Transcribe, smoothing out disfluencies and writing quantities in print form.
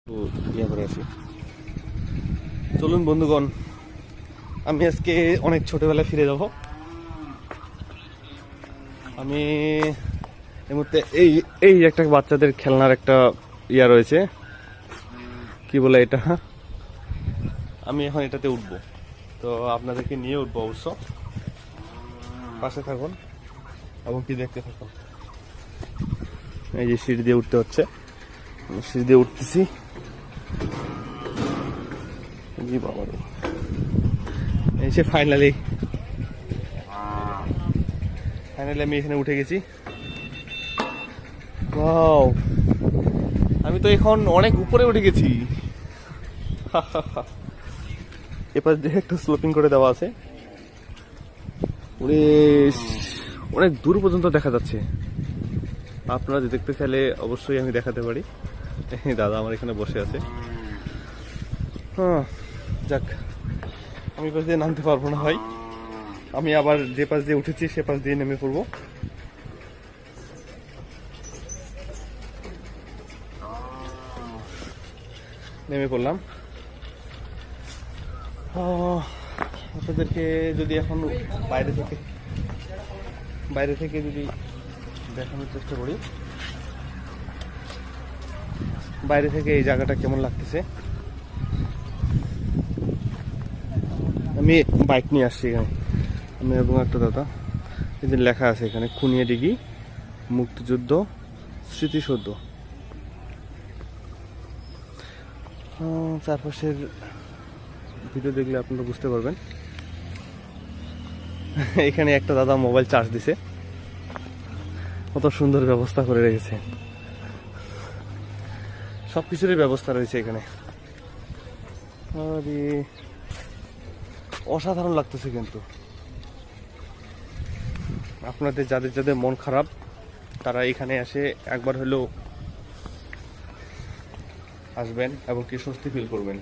করে আসি। চলুন বন্ধুগণ, আমি আজকে অনেক ছোটবেলায় ফিরে যাব। আমি এই মুহূর্তে এই একটা বাচ্চাদের খেলনার একটা রয়েছে, কি বলে এটা, আমি এখন এটাতে উঠবো। তো আপনাদেরকে নিয়ে উঠবো, অবশ্য পাশে থাকুন এবং কি দেখতে থাকুন। এই যে সিঁড়ি দিয়ে উঠতে হচ্ছে, সিঁড়ি দিয়ে উঠতেছি। এসে ফাইনালি আমি এখানে উঠে গেছি। ওয়াও, আমি তো এখন অনেক উপরে উঠে গেছি। এবার দেখে একটা স্লোপিং করে দেওয়া আছে, অনেক দূর পর্যন্ত দেখা যাচ্ছে। আপনারা যে দেখতে চাইলে অবশ্যই আমি দেখাতে পারি। দাদা আমার এখানে বসে আছে। যাক, আমি পাশ দিয়ে নামতে পারবো না ভাই। আমি আবার যে পাশ দিয়ে উঠেছি সে পাশ দিয়ে নেমে পড়বো। নেমে পড়লাম। আপনাদেরকে যদি এখন বাইরে থেকে যদি দেখানোর চেষ্টা করি, বাইরে থেকে এই জায়গাটা কেমন লাগতেছে। আমি বাইক নিয়ে আসছি এখানে, আমি এবং একটা দাদা। এই যে লেখা আছে এখানে, খুনিয়াডিঘি মুক্তিযুদ্ধ স্মৃতিসৌধ। চারপাশের ভিডিও দেখলে আপনারা বুঝতে পারবেন। এখানে একটা দাদা মোবাইল চার্জ দিছে, কত সুন্দর ব্যবস্থা করে রেখেছে। সবকিছুরই ব্যবস্থা রয়েছে এখানে। আরে অসাধারণ লাগতেছে। কিন্তু আপনাদের যাদের যাদের মন খারাপ, তারা এখানে এসে একবার হলেও আসবেন এবং কি স্বস্তি ফিল করবেন।